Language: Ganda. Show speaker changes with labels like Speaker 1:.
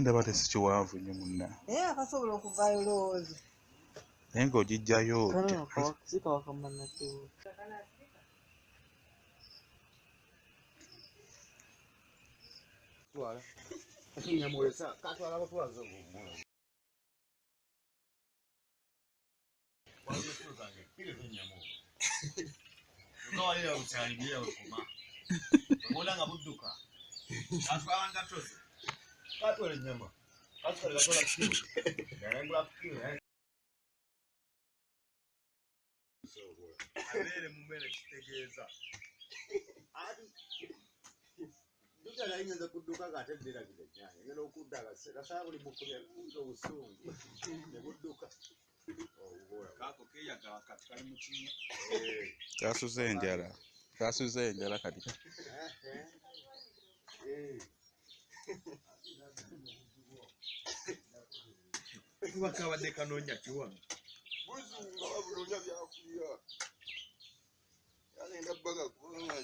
Speaker 1: Ndaba tesikiwanvu nnyo munna.
Speaker 2: Naye akasobola okuvaayo lowooza.
Speaker 1: Naye ng'ogijjayo kasuze enjala kati.
Speaker 3: Bakabadde kanoonya kiwano.
Speaker 4: Buzunga wabuloonya byakulya. Yagenda bbaga kubanga